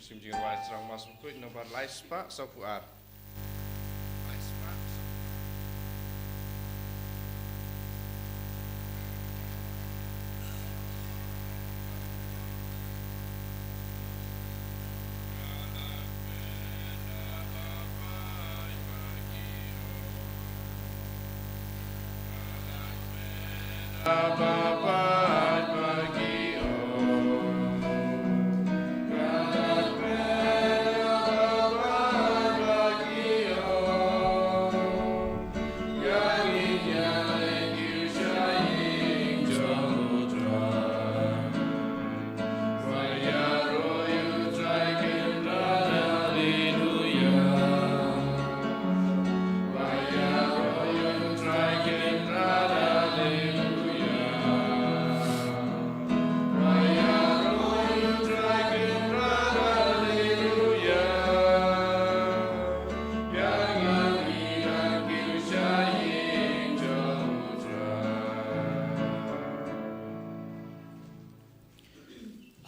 Simjingan wai serang mas mukut nomor Laispa Sofuar. Laispa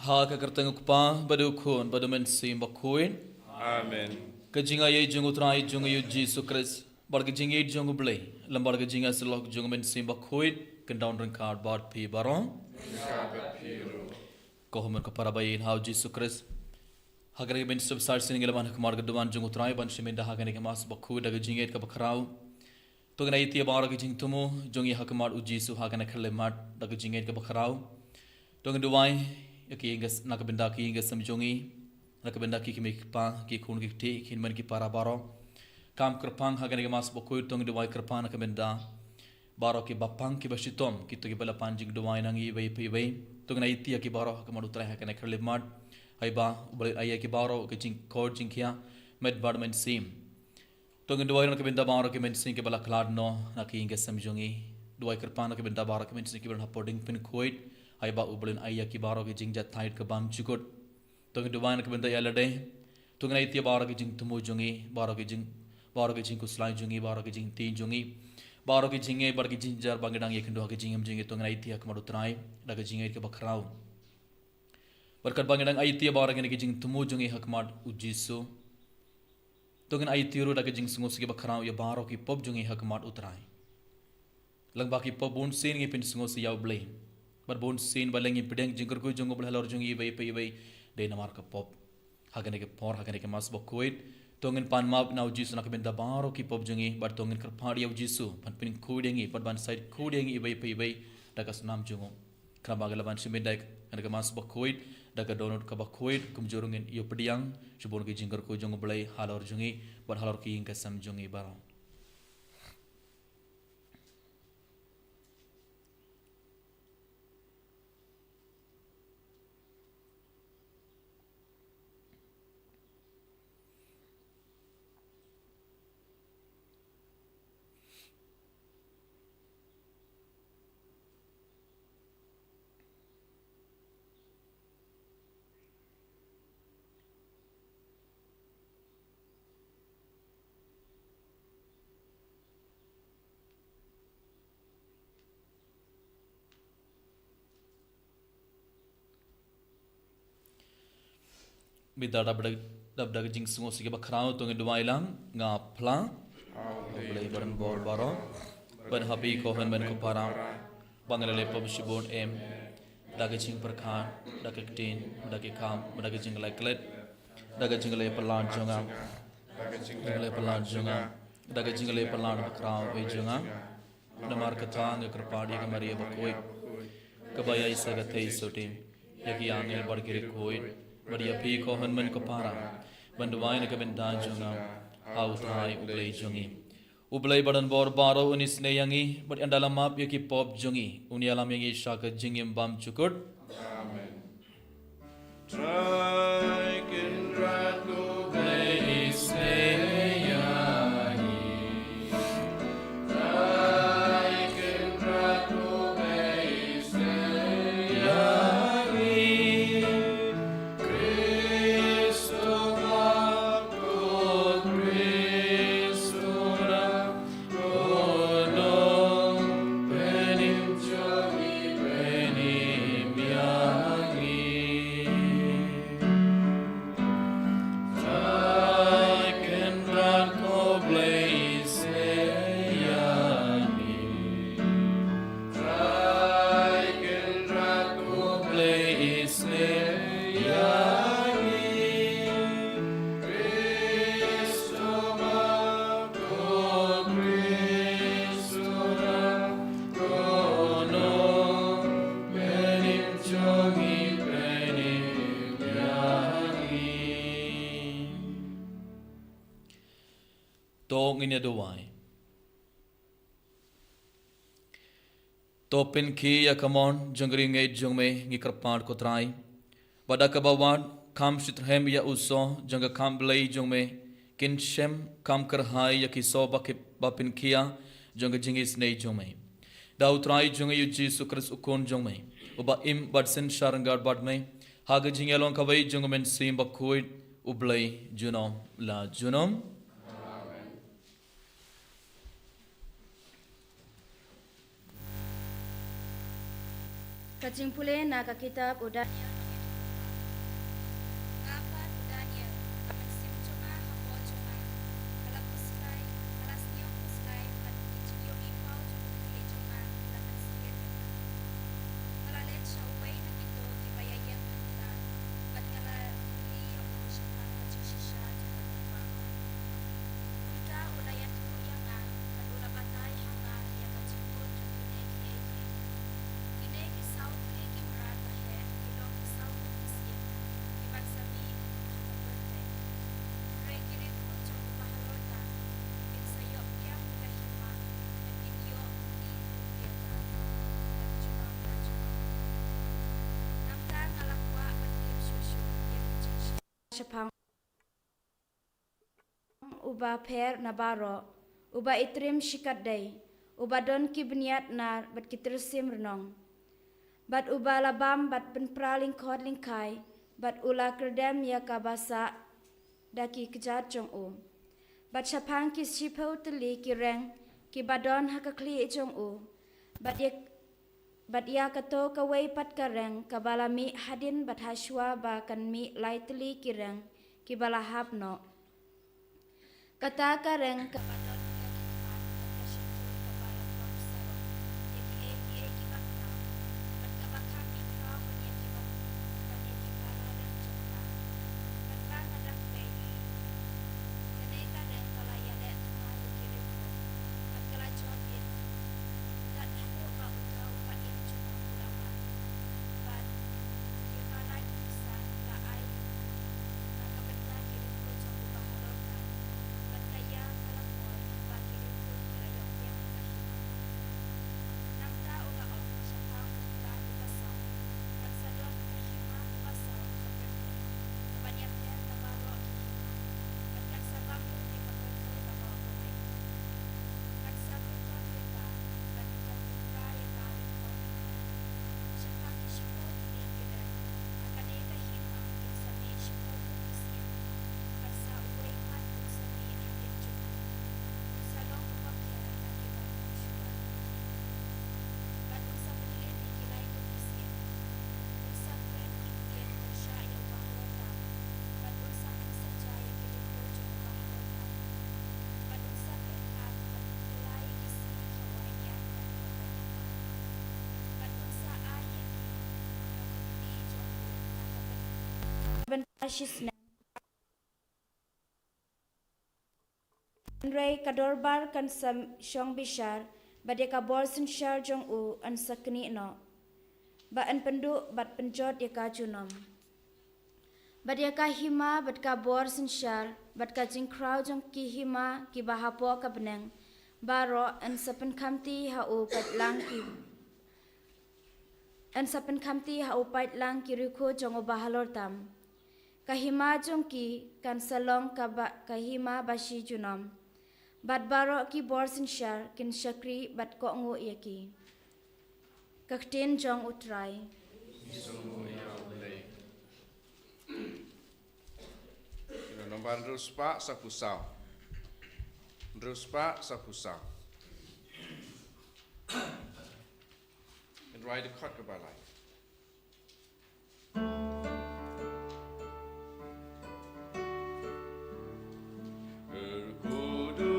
Ha kerteng kupa badu kun badu mensim bakuin. Amen. Kejinga ye jungu trai jungu yu Jesu Christ. Bar kejinga ye jungu blay. Lambar kejinga selok jungu mensim bakuin. Kendaun rengkar bad pi barong. Kohumen kaparabayin hau Jesu Christ. Hagar ke mensim sar sini gelaman kemar keduan jungu trai ban shiminda hagar ke mas bakuin daga jinget ke bakarau. To kena iti bar kejing tumu jungi hakamar u Jesu hagar ke lemat daga jinget ke bakarau. To keduai yaki ingas nakabenda ki ingas samjongi nakabenda ki kimik pa ki khun ki te kin man ki para baro kam krpang hagan ke mas bokoi tong dewai krpang nakabenda baro ki bapang ki basitom ki to ki bala panjing dewai nangi bai pai bai tong na iti ki baro ka madu trai hagan ke limad ai ba ubal ai ki baro ki jing kod jing kia med badman sim tong dewai nakabenda baro ki men sing ki bala klad no naki ingas samjongi dewai krpang nakabenda baro ki men sing ki bala poding pin koit ai ba ubulin ayya ki baro ki jing jat thait ka bam chukut tong duwan ka benda yala de tong nai ti baro ki jing tumu jungi baro ki jing kuslai jungi baro ki jing tin jungi baro ki jinge bar ki jing jar bangedang ye kendo ki jingam jinge tong nai ti ak madu trai da ki jinge ke bakrau barkat bangedang ai ti baro ki jing tumu jungi hak mad ujisu tong ai ti ru da ki jing sungus ki bakrau ya baro ki pop jungi hak mad utrai lang ba ki pop bun sin ngi pin sungus yaw blay Berbun sin balengi pedeng jengker ku jengko belhalor jengi ibai ibai de namar ke pop hagane ke por hagane ke mas bokuit tongin pan map nau jisu nak benda baro ki pop jengi bar tongin kerpadi au jisu pan pin kudengi pan ban side kudengi ibai dakas nam jungo kraba galaban simendai kan ke mas bokuit daga donut ka bokuit kumjurungin iyo pediang subon ki jengker ku jengko belai halor jengi bar halor ki ingka sam jengi baro bida dabda jing sungo sige bakrao tong duai lang nga pla blai baran bor baro ban habi ko han ban ko para bangale pom shibon em daga jing perkhan daga tin daga kam daga jing lai klet daga jing lai palan jonga daga lai palan jonga daga jing lai palan bakrao e jonga namar kathang krpadi ka maria bakoi kabaya isaga thei sotim yaki angel bargire koi Bari api ko hanman ko para banduai na kabenda jonga hau thai ublai jongi ublai badan bor baro unis ne yangi but andalam map yaki pop jongi uni alam yangi shaka jingim bam chukut Amen. Try can rat go place to nginya doai. To pin ki ya kamon jangri ngai jongme ngi karpar ko trai. Bada kabawad kam shitrhem ya uso janga kam blai jongme kin shem kam karhai ya kiso bapin kia janga jingis nei jongme. Da utrai jonga yu Jesu Christ ukon jongme. Uba im badsen sharangar badme. Haga jingelon kawai jonga men sim bakuit ublai junom la junom. Kacing pule naga kitab udah Shapang uba per nabaro uba itrim shikat day uba don kibniat nar bat kitresim renong bat uba labam bat penpraling kod lingkai bat ula kerdem ya kabasa daki kejat jong u bat shapang ki shipau teli ki reng ki badon hakakli jong u bat ia kato kawai pat kareng kabala mi hadin bat haswa ba kan mi laitli kireng kibala hapno kata kareng kabadon Ashisna Ray kadorbar kan sam shong bishar badya ka bolsin shar jong u an sakni no ba an pendu bat penjot ya ka junom badya ka hima bat ka bolsin shar bat ka jing kraw jong ki hima ki bahapo ka beneng baro an sapen kamti ha u pat lang ki an sapen kamti ha u pat lang ki ruko jong u bahalor tam kahima jongki kan salong kahima bashi junom bat baro ki borsin shar kin shakri bat ko ngo yaki kakten jong utrai Nombor ruspa sapusau. Ruspa sapusau. And ride a cockaballai. River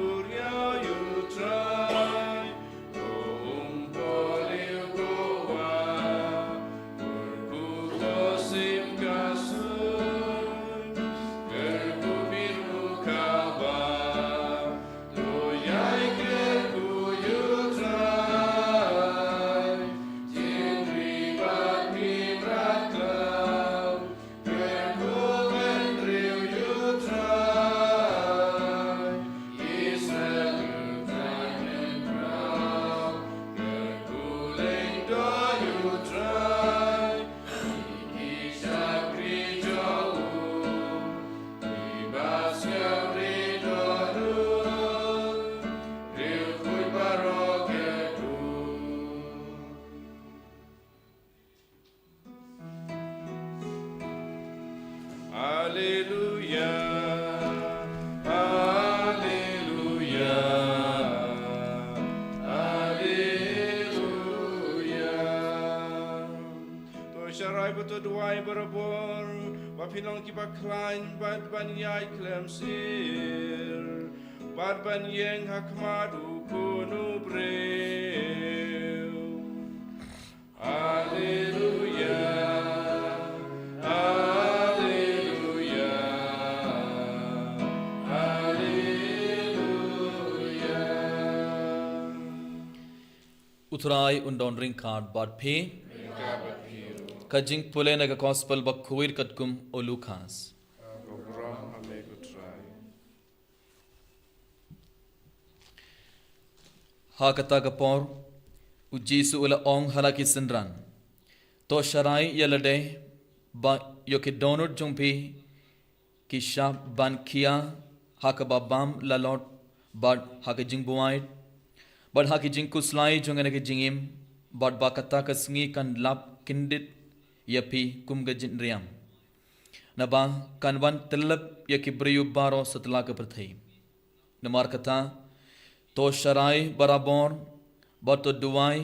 Hallelujah. Hallelujah. Hallelujah. To syarai betul duai berabur, bapinong kiba klain bad ban yai klem sir, bad ban yeng hakmadu kunu breu. Hallelujah. Hallelujah. Hallelujah. Uturai undon ring card bad pay. Kajing pule naga gospel bak kuir katkum o Lucas. Abraham amego try. Ha kata kapor ujisu ula ong halaki sendran. To sharai yalade ba yoke donut jumpi kisha ban kia hakababam lalot bad hakajing buait bad hakajing kuslai jungane ke jingim bad bakata kasngi kan lap kindit yapi kumgajin riam naba kanwan telap yaki briyu baro setelah keperthai namar kata to sharai barabor bato duai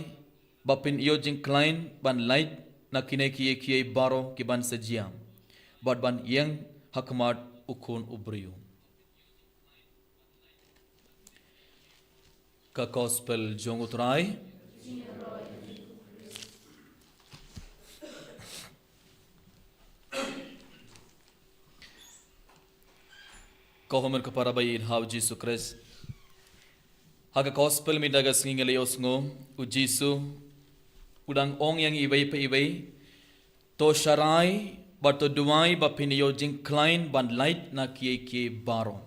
bapin iyo jing klein ban light na kine kiye kiye baro ki ban sejiam bad ban yang hakmat ukun ubriyu ka gospel jong utrai Kohomer kepada bayi hau Jesu Kristus. Haga gospel mi daga singing leos ngo u Jesu udang ong yang ibai pa ibai to sharai bato duai ba pinio jing klein ban light na kie baro.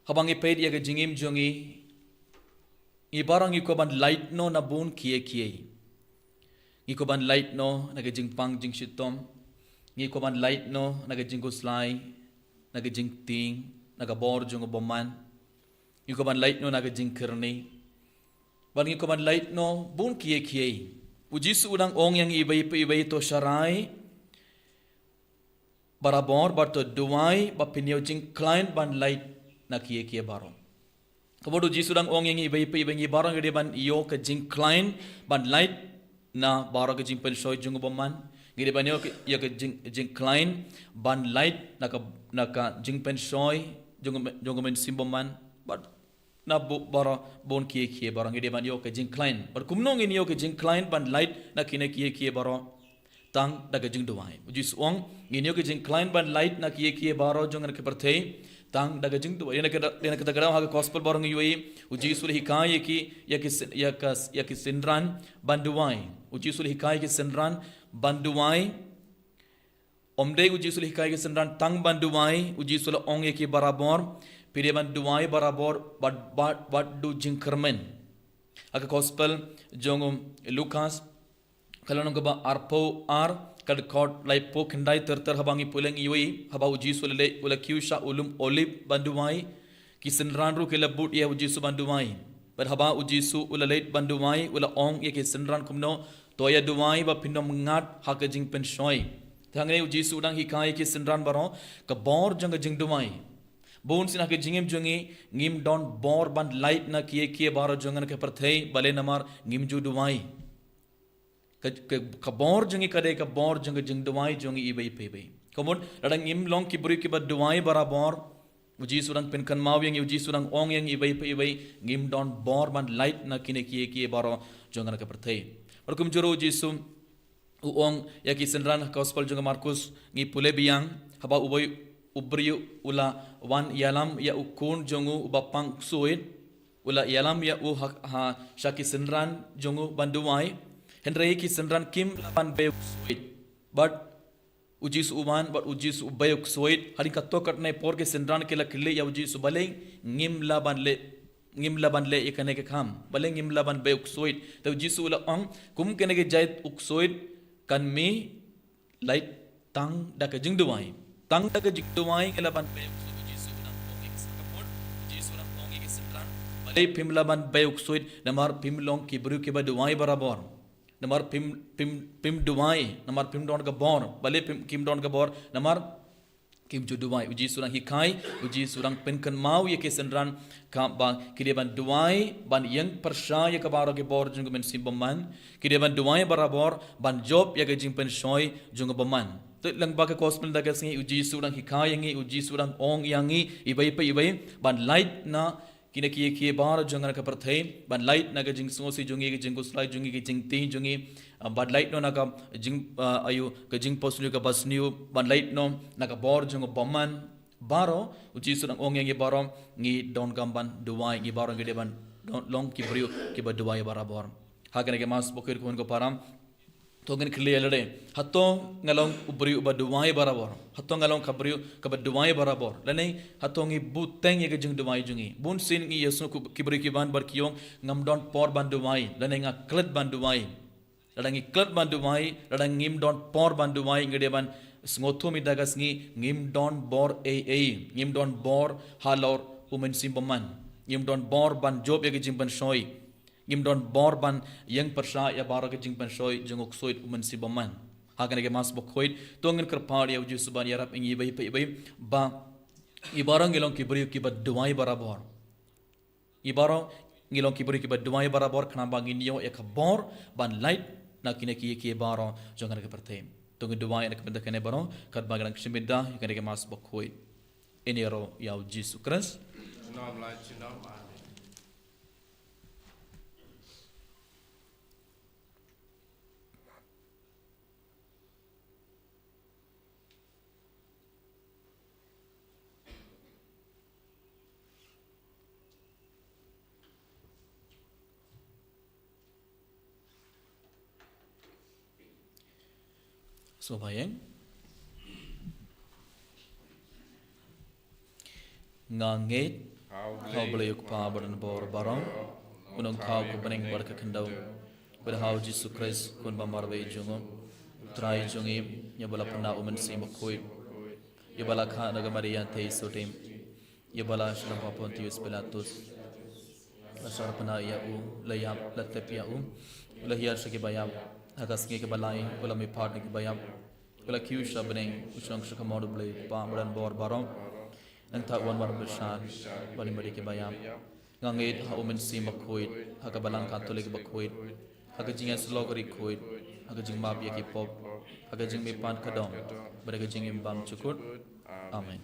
Habang iped ya ga jingim jongi i barang iko ban light no na bun kie. Iko ban light no na ga jing pang jing shitom. Ngi ko ban light no nagajing guslay nagajing ting nagabor jung boman ngi ko ban light no nagajing kirni ban ngi ko ban light no bun kie uji su udang ong yang ibai to sharai barabor barto duai bapinyo jing client ban light na kie baro kabodo uji su udang ong yang ibai ngi barang gede ban iyo ka jing client ban light na baro ka jing pen shoy jung boman Gede banyo ya ke jing klein ban light naka jing pen shoy jong men simboman but na bara bon kie barang gede banyo ke jing klein but kumnong ini yo ke jing klein ban light na kine kie baro tang daga jing duai uji suang ini yo ke jing klein ban light na kie baro jong ke perthei tang daga jing duai yana ke daga ha gospel barang yoi uji sul hikai ki ya ki sindran ban duai uji sul hikai ki sindran banduai omde uji sul hikai ke sendran tang banduai uji sul ong eki barabor pide banduai barabor bad du jingkermen aka gospel jongum Lucas kalonong ba arpo ar kad kod lai po kendai terter habangi puleng iwi haba uji sul le ula kiusha ulum olib banduai ki sendran ru ke labut ya uji su banduai ber haba uji su ula leit banduai ula ong eki sendran kumno Toya duai ba pinom ngat haka jing pen shoy. Tangne uji sudang hikai ki sindran baro ka bor jang jing duai. Bon sin haka jingem jungi ngim don bor ban light na kie baro jangan ke perthei bale namar ngim ju duai. Ka bor jangi kade ka bor jang jing duai jongi ibai pebe. Komon radang ngim long ki buri ki ba duai barabor uji sudang pen kan mau yang uji sudang ong yang ibai pebe ngim don bor ban light na kine kie baro jangan ke perthei. Berkum juru Jesu uong yaki senran gospel juga Markus ngi pule biang haba uboy ubriu ula wan yalam ya ukun jongu ubapang suit ula yalam ya ha shaki senran jongu banduai henrei ki senran kim lapan be suit but uji su uman but uji su bayuk suit hari katokat nai por ke senran ke la kille ya uji su baleng ngim laban le ikane ke kham baleng ngim laban be uksoit to jisu la ong kum kene ke jait uksoit kan mi light tang da ke jingduai tang da ke jingduai ke laban be uksoit jisu na ong ek sakapot jisu na ong ek sentran balai pim laban be uksoit namar pim long ki bru ke ba duai barabor namar pim duai namar pim don ka bor bale kim don ka bor namar kim ju duai uji surang hikai uji surang penkan mau ye kesenran ka ba kide ban duai ban yang persaya ka baro ke bor jung men simbaman kide ban duai barabor ban job ya ke jing pen shoi jung baman lang ba ka gospel da ka singi uji surang hikai yangi uji surang ong yangi ibai ban light na kina kiye bar jangan ka perthai ban light na ga jing sosi jungi ga jing guslai jungi ga jing ti jungi ban light no na ka jing ayu ka jing poslu ka basniu ban light no na ka bor jung boman baro uji surang ong yang baro ngi don gamban duai ngi baro ngi deban don long ki brio ki ba duai barabor hakane ke mas bokir ko ko param to ngen clearly hatto ngalong ubri uba duai barabor hatto ngalong kabrio ka ba duai barabor lanai hatto ngi buteng ye jing duai jungi bun sin ngi yesu kibri ki ban bar kiyong ngam don por ban duai lanai nga klet ban duai ladangi klet ban duai ladang ngim don por ban duai ngede ban sngotu mi dagas ngi ngim don bor ngim don bor halor umen simbaman ngim don bor ban job ye jing ban shoi ngim don bor ban yang persha ya baro ke jing ban shoi jungok soit umen simbaman hakan ke mas bokhoit tongen kerpar ya uji suban yarap ingi bai ba ibarang ngilong kibri ki bad duai barabor ibarang ngilong kibri ki bad duai barabor khana bangin yo ek bor ban light na kine ki baro jongan ke perthe tongen duai nak benda kene baro kat bagang simida hakan ke mas bokhoit enero ya uji sukras Nom lai chinom amen. So bayang nganget hau beliuk pa badan bor barang unang thau ko baneng bar ka khandau ber hau Jesus Christ kun ba marwe jungo trai jungi nya bala pna umen si mokoi ye bala kha naga maria thei sotim ye bala shlam pa pontius pilatus asar pna ya u layap latep ya u lahiyar shaki bayam agas ke balai ula mi part ke bayam ula kiu shabneng usang shaka modu blai pa badan bor barang nang ta wan war besar bani mari ke bayam ngangit ha umen si makoit ha ka balang katolik bakoit ha ka jinga slogari koit ha ka jing map ye ki pop ha ka jing mi pan kadong bada ka jing imbam cukut amen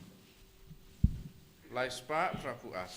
Lai spa prapuat.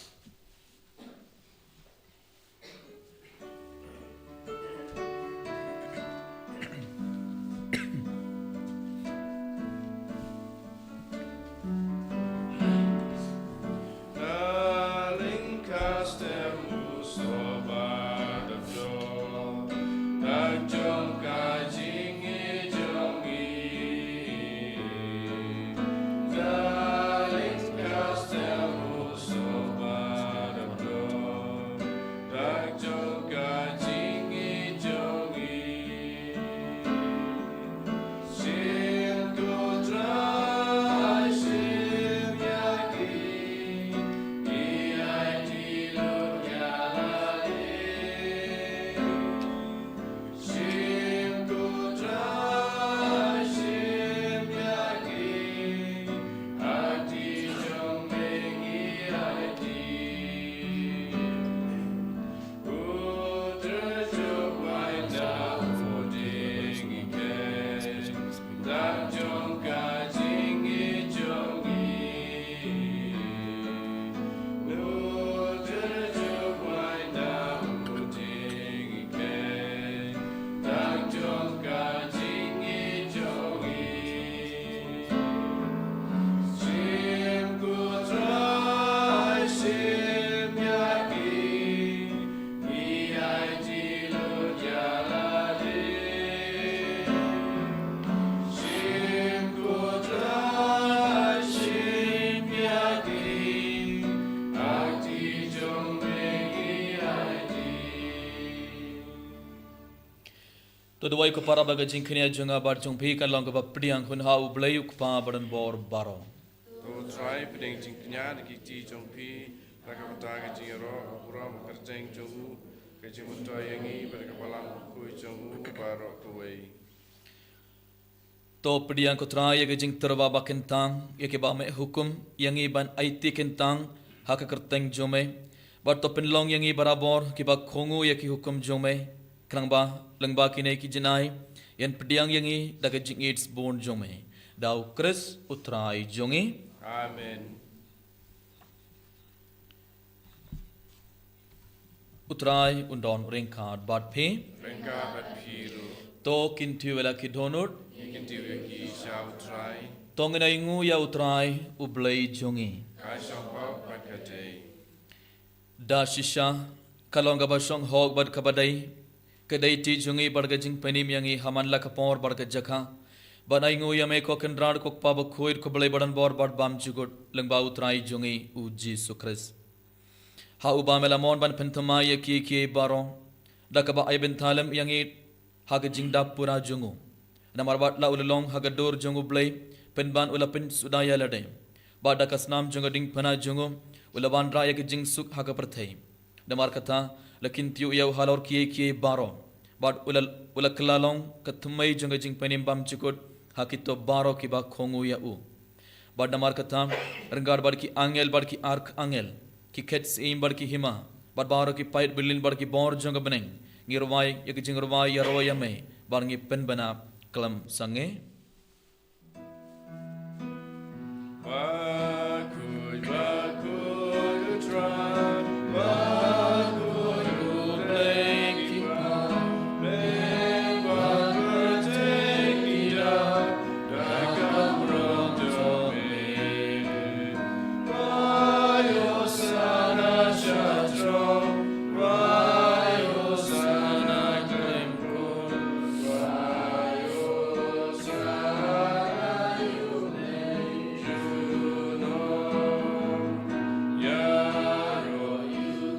to the way ko para baga jinknya junga bar jung phi kan long ba priang kun ha ublayuk pa badan bor baro To try pedeng jing knya de ki ti jong pi rakapata ga jing ro ura kerjeng jong Kejimuto yang i berkepalang kui jong barok kuwei. To pediang ko try ya jing terba ba kentang ya ke ba me hukum yang i ban IT kentang hak kerteng jome bar to penlong yang i barabor ki ba khongu ya ki hukum jome krang ba lengba ki ne ki jinai yan pediang yang i daga jing it's born jome dau Chris utrai jongi. Amen. Utrai undon ringkard bad pe Rengka bat piru. to kintu wela ki donut Ikin tiwi ki shau try. tongena ingu ya utrai ublei jongi Kai shong pau bat kajay. da shisha kalonga ba shong hog bad kabadai kedai ti jongi barga jing penim yangi haman la kapor barga jakha banai ngu ya me ko kendrad ko pa ba khoir ko blei badan bor bad bam jugot lengba utrai jongi u Jesus Christ ha uba melamon ban penthama ya ki baro dakaba ay benthalem yangi haga jingda pura jungu namar bat la ulong haga dor jungu blai penban ulapin sudaya lade bada kasnam jungu ding pana jungu ulaban ra yak jing suk haga perthai namar kata lakin tiu ya halor ki baro bad ulaklalong kathmai jungu jing penim bam chukut hakito baro ki ba khongu ya u bad namar kata renggar bad ki ark angel ki khets aim bar ki hima bar baro ki pait bilin bar ki bor jong beneng ngirwai yak jing rwai ya roya me bar ngi pen bana klam sange Bakuy utrai. Bakuy ublei ki pa. Leng bat bertek ida. Dakam rong jome. Rayo sana shatro. Rayo sana klemko. Rayo sana juno. Yaro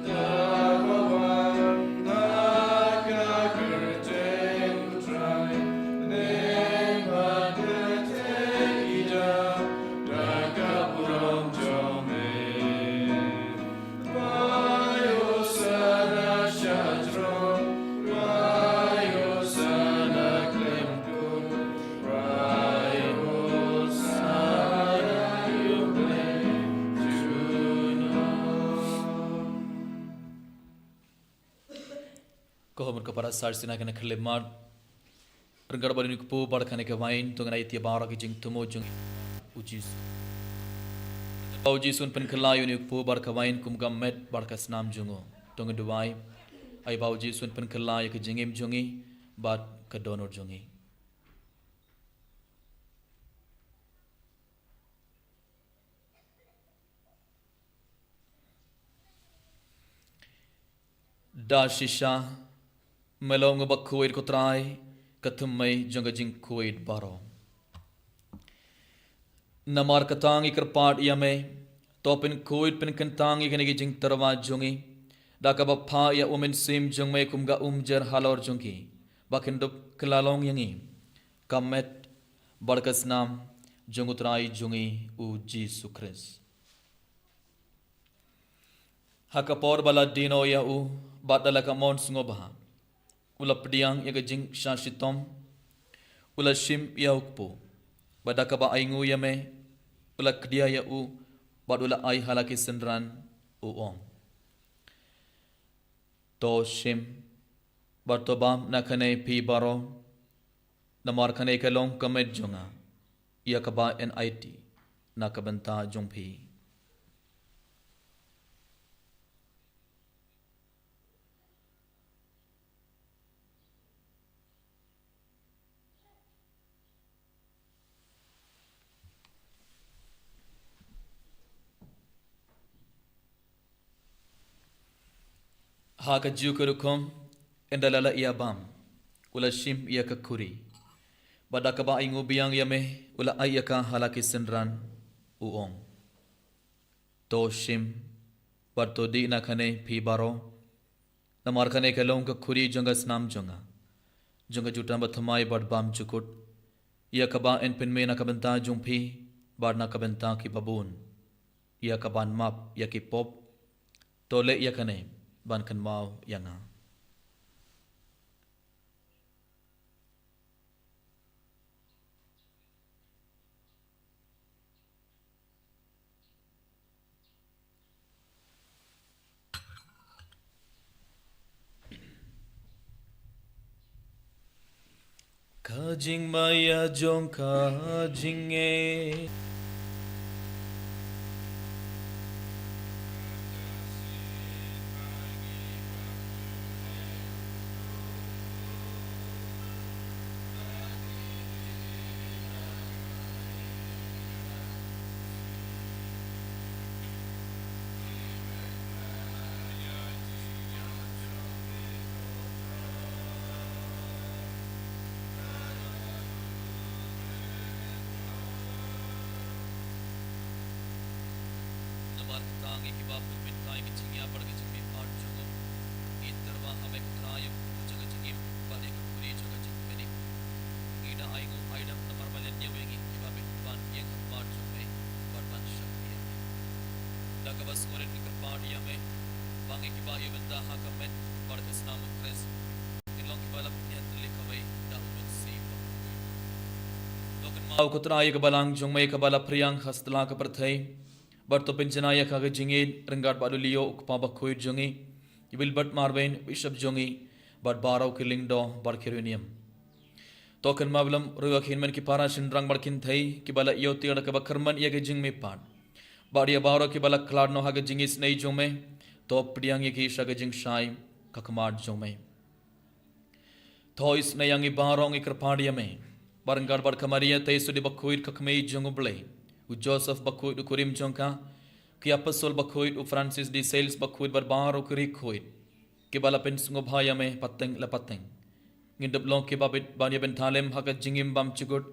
yutawawan. Naka kerteng utrai. Leng bat bertek ida. Dakam rong jome. Rayo sana shatro. Rayo sana klemkun. Rayo sana yuble juno. ko homur kapara sar sina kana khle mar renggar bari ni ku bar khane ke wain to ngai ti baro ki jing tumo jung ujis Bauji sun pen khlayu ni ku bar khawain kum gam met bar ka snam jungo to ngai duwai ai bauji sun pen khlay ki jingim jungi bat ka donor jungi da shisha melong ba kuit ko trai kathumai jonga jing kuit baro namar katang ikar part yame topin kuit pin kantang ikane gi jing tarwa jongi da ka ba pha ya umen sim jongme kumga umjer halor jongi bakindup klalong yangi kamet barkas nam jongutrai jongi u Jesus Christ hakapor bala dino ya u badala ka mon sungobaha ula pediang ya jing shashitom ula shim ya ukpo badaka ba aingu ya me ula kdia ya u badula ai halaki sendran u om to shim bartobam nakane pi baro namar khane kalong kamet jonga ya kaba NIT nakabanta jongpi haka jukurukum endalala ia bam ula shim ia kakuri badaka ba ingu biang yame ula ayaka halaki sendran uong to shim barto di na khane phi baro namar khane kalong kakuri jonga snam jonga jutam bathamai bad bam chukut ia kaba en pin me na kabanta jungphi bar na kabanta ki babun ia kaban map ya ki pop tole ia khane ban kan mau yanga Kajing maya jong kajing e. Au kutraya kabalang jongmay kabala priyang hastala kaperthai barto penjanaya kaga jingid renggat badulio ukpabakoy jongi ibil bat marbain bishop jongi bat barau kilingdo bar kirunium token mablam ruwa khinmen ki para sindrang barkin thai kibala yoti ada kabakarman yaga jingme pan badia baro kibala kladno haga jingis nei jongme to priyang yaki shaga jing shai kakmar jongme thois nayangi barong ikrpadia me Baranggar bar kamaria tay sudi bakuit kakmei jonguble u Joseph bakuit u kurim jongka ki apostol bakuit u Francis de Sales bakuit bar baro kuri kuit ki bala pen sungobhaya me pateng la pateng ngindep long ki babit banya ben thalem hakat jingim bam chigut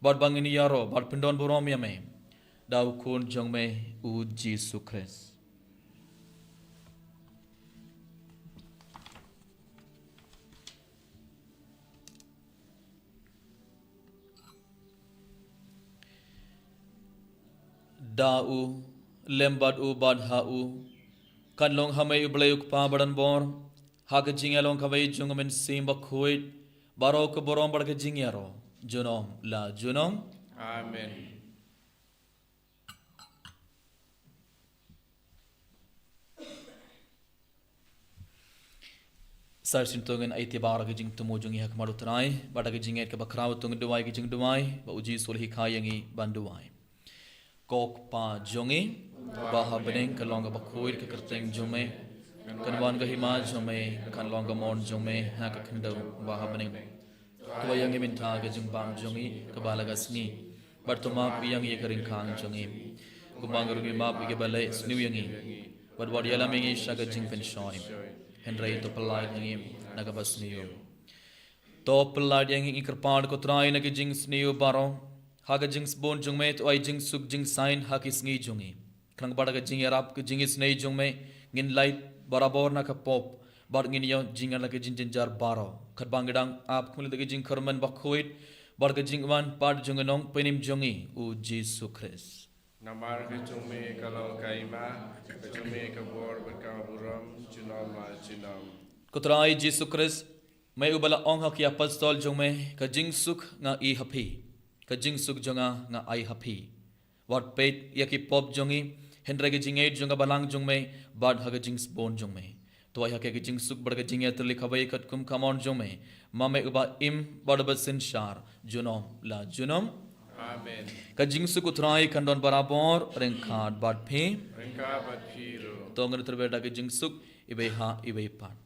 bar bangini yaro bar pindon borom yame daw kun jongme u Jesus Christ Da'u lembat u badha'u kan long hamay ublayuk pa badan bor haka jingalong kaway jungamen simba kuit baro ke borom barka jingyaro junom la junom Amen. Sar sintongen aiti bara ke jing tumo jungi hak maru tanai bada ke jinget ke bakraw tung duwai ke jing duwai ba uji sulhi khayangi banduwai Kok pa jongi baha beneng kalonga bakuir ke kerteng jome kanwan ga hima jome kan longa mon jome ha ka khndo baha beneng to yang min tha ga jing bam jongi ka balaga sni bartoma piyang ye karing khang jongi kumang ru ma bi ge balai sniu yangi bad wad yala mengi shaga jing pen shoy henry to palai yangi naga basniu to palai yangi ikrpad ko trai na ge jing sniu baro Haga jings bon jungme to ai jing suk jing sign hakis ngi jungi krang bada ga jing yarap ke jingis nei jungme ngin light barabor na ka pop bar ngin yo jinga la ke jin jar baro khat bangdang ap khumle de jing kharman bakhoit bar ga jing wan part junganong penim jungi u Jesus Christ Namar ke jume kalau kaima ke jume ke bor berkaburam junama junam kutrai Jesus Christ mai ubala ong hak ya apostol jungme ka jing suk nga I happy ka jing suk jonga nga ai happy wat pet yaki pop jongi hendra ge jingai jonga balang jongme bad haga jings bon jongme to ai hake ge jing suk bar ge jingai ter likhabai kat kum kamon jongme mame uba im bad ba sin shar junom la junom Amen. ka jing suk utrai kandon barabor reng khat bad phe Rengka bat piro. to ngar ter beda ge jing suk ibe ha ibe pan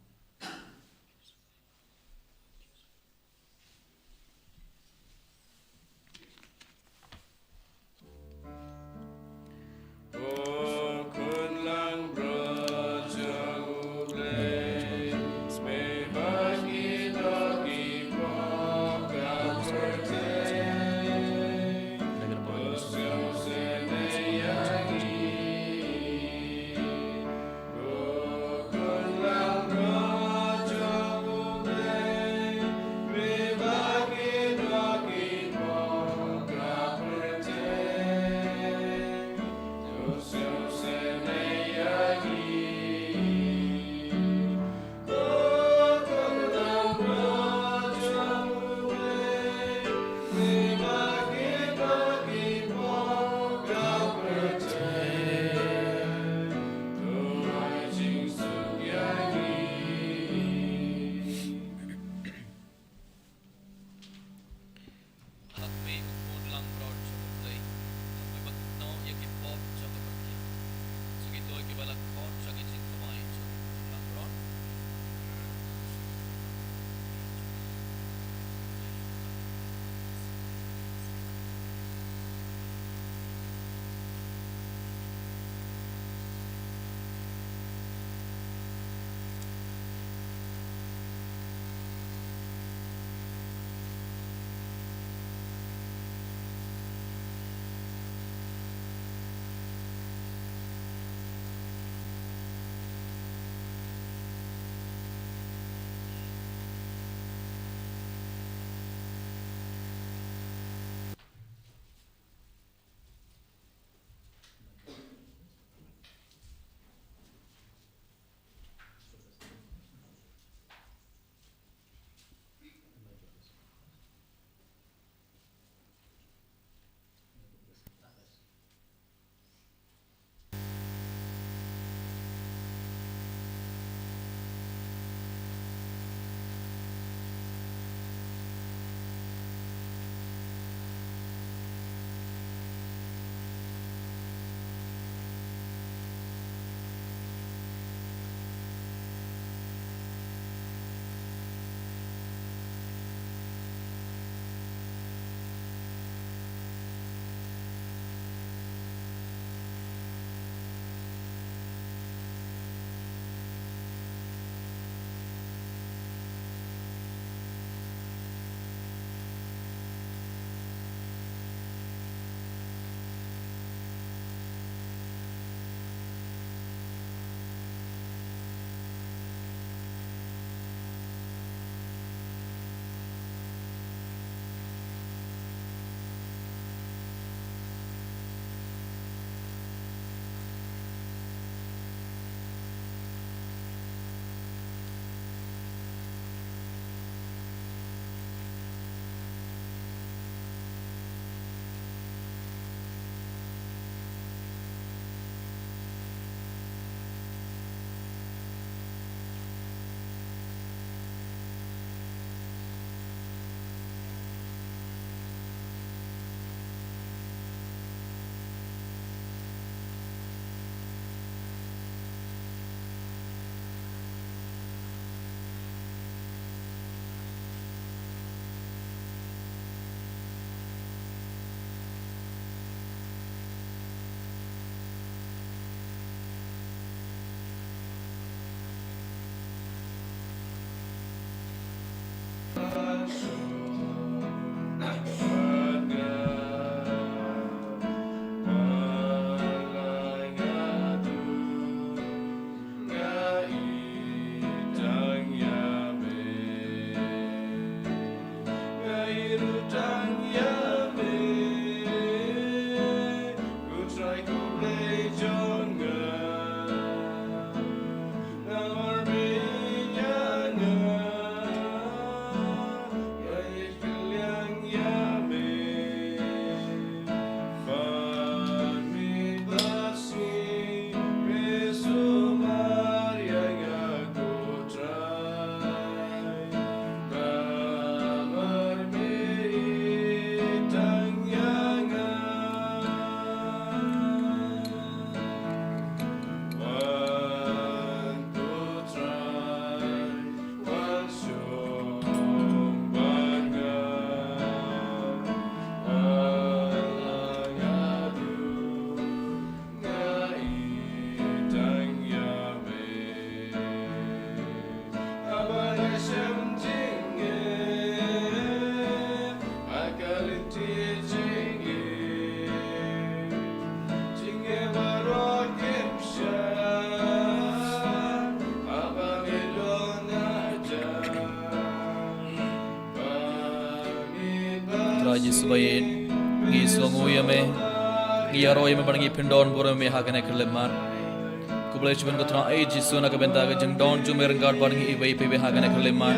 Raji Subayin, Gisongu Yame, Giaro Yame Bangi Pindon, Borome Hakane Kaleman, Kublachman Gotra, Jisuna Kabentaga, Jungdon, Jumerangard Bangi, Ibe Hakane Kaleman,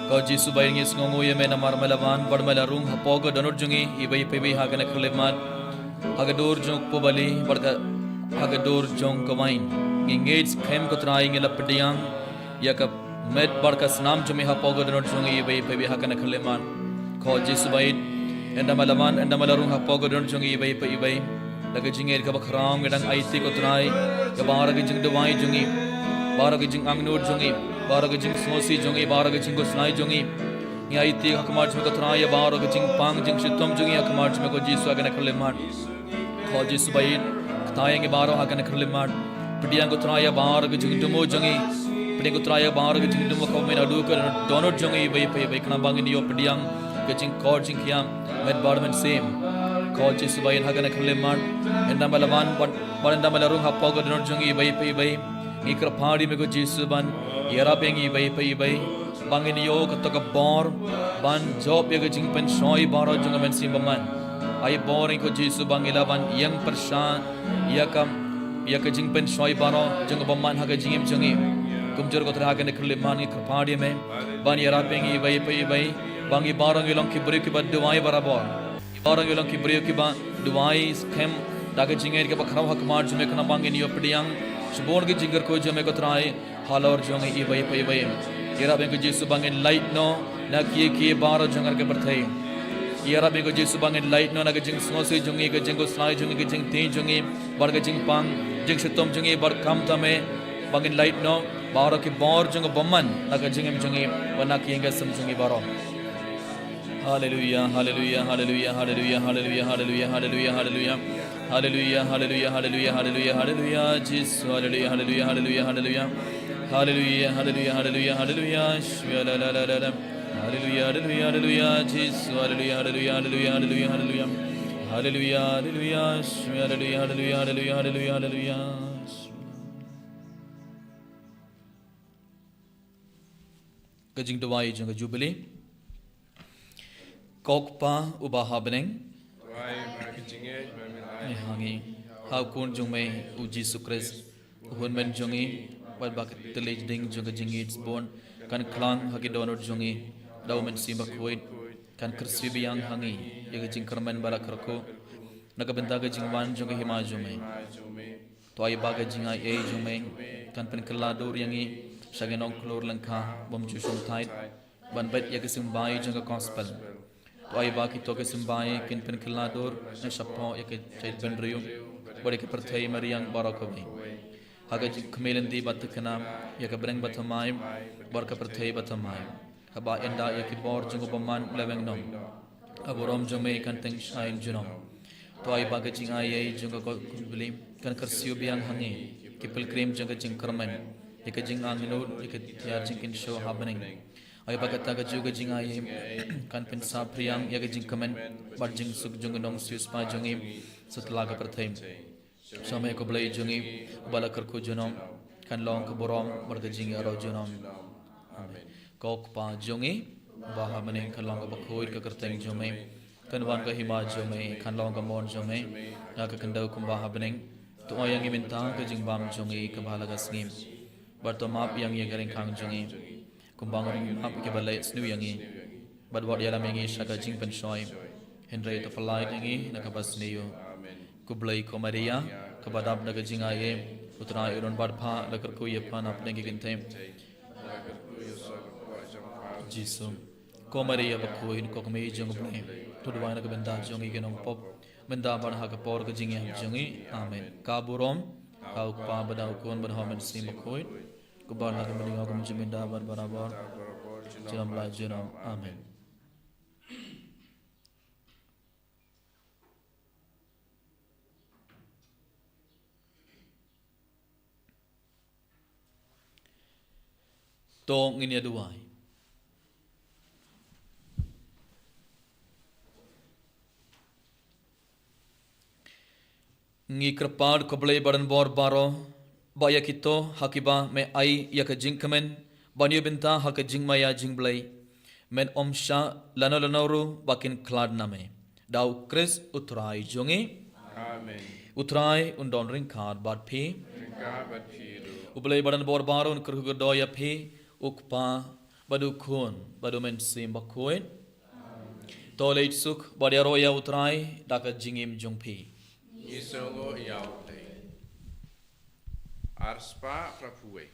Koji Subayin is Nongu Yame, Marmelavan, Barmelarung, Hapoga, Donurjungi, Ibe Hakane Kaleman, Hagadur Junk Pobali, Barga Hagadur Jong Kawain, Engage Kem Kotraing Elapadiang, Yakab Med Barkas Nam Jumi Hapoga, Donurjungi, Ibe Hakane Kaleman. Koji Subaid, Endamalaman, Endamalarung Hapogo don't jungi bay pay bay, like a jingate Kabakram, and I think of try, the Baragajing Dawai Jungi, Baragajing Angnur Jungi, Baragajing Smosi Jungi, Baragajing Gosnai Jungi, Yaiti Hakamarch Makatrai, Baragajing Pang Jing Shitum Jungi, Hakamarch Makoji Swaganakaliman, Koji Subaid, Tying a Baro Hakanakaliman, Pediango Traya Baragajing Dumo Jungi, Pediango Traya Baragajing Dumokomina Duka, Donor Jungi, Bay Pay, Kanabang in your Pediang. Gajing Korjing Kiam, Med Barman same. Koji Subayin Hagana Kaliman, and Namalavan, but Namalarung Hapoga Jungi Bay, Nikra Party Megoji Suban, Yarapengi Bay, Bangin Yoga took a bor, Ban Job Yagajing Pen Shoy Baro Jungaman Simbaman. I boring Koji Subang 11, Young Pershan, Yakajing Pen Shoy Baro, Jungabaman Hagajim Jungi, Kumjur Gotragan Kaliman, Party Me, Ban Yarapengi Bay. Bangi barang ilang kibri kiba duai barabor. Barang ilang kibri kiba duai skem daga jinger kiba kharab hakmar jume kana bangi niyo pediang subon ki jinger ko jume ko trai halor jonge ibai pai. Yara bengo jisu bangin light no na kiye baro jangar ke berthai. Yara bengo jisu bangin light no na ke jing smosi jonge ke jinggo slai jonge ke jing tin jonge bar ke jing pang jing sitom jonge bar kam tame bangin light no baro ki bor jonge bomman na ke jingem jonge wana kiyenga sam jonge baro. Hallelujah, hallelujah, hallelujah, hallelujah, hallelujah, hallelujah, hallelujah, hallelujah, hallelujah, hallelujah, hallelujah, hallelujah, hallelujah, Jesus, hallelujah, hallelujah, hallelujah, hallelujah, hallelujah, hallelujah, hallelujah, hallelujah, hallelujah, hallelujah, hallelujah, Jesus, hallelujah, hallelujah, hallelujah, hallelujah, hallelujah, hallelujah, hallelujah, hallelujah, hallelujah, hallelujah, hallelujah, hallelujah. Gajing Dawai Junga Jubilee. Kokpa ubaha beneng hangi how kun jungme uji sukres hunmen jungi bad bak telej ding junga jingits born kan klang hagi donor jungi daumen simba kuit kan kriswi biang hangi yaga jingkarmen barakarko nagabenta ga jingwan junga hima jume to ay baga jinga e jume kan pen kaladur yangi sagenong klor langka bom chushum tait ban bet yaga simbai junga gospel तो आई बाकी तो के सिंबाए किन पिन खिलादोर ने शप्पो एक चैत बन रही हूँ बड़े के प्रथाई मरियांग बारो कभी हागा खमेलन दी बात के नाम या के ब्रंग बथमाए बार का प्रथाई बथमाए हबा इंडा या की बोर जुगो बमान लेवेंग नम अब रोम जो में कंटेंग शाइन जुनम तो आई बाकी जिंगा ये जुगो को बिली कन कर सियो बियांग हंगे कि पिल क्रीम जुगो जिंग करमन एक जिंग आंगनूर एक त्यार जिंग किन शो हाबनिंग Ay bakata ka juga jing ay kan pensa priang ya ka jing kamen bar jing suk jung nong sius pa jungi setelah ka perthaim. Samai ko blai jungi bala kar ko junom kan long ka borom bar ka jing aro junom. Amen. Kok pa jungi baha maning kan long ka bakhoi ka kerteng jume kan wan ka hima jume kan long ka mon jume ya ka kandau kum baha bening tu ayang minta ka jing bam jungi ka bala ka sngim. Bar to map yang ye garing khang jungi kumbang map ke balai snu yang i bad wat yala mengi shaka jing pen shoi henry to falai dingi na ka bas niyo kublai ko maria ka badab na ka jinga ye utra iron bad pha la kar ko ye pha na apne ki ginthem jisu ko maria ba ko in ko me jung ble to dwa na ka benda jung i genong pop benda ban ha ka por ka jing yang jung i amen ka burom ka pa badau kon ban ha men sim ko kubar na ka meninga ko mjimenda bar barabar Jalan belajar, amin. Tong ini aduai. Ngi krepad koblai badan bor baro, baya kito hakiba me ai yakajing kemen. Banyu binta hak jing maya jing blai men omsha lano lanoru bakin klad name dau kris utrai jongi amen utrai undon ring card bad phi ublai badan bor baron kurgu doya phi ukpa badu khun badu men sim bakhoin toleit suk badero ya utrai dak jingim jong phi isongo yaute arspa prapuwe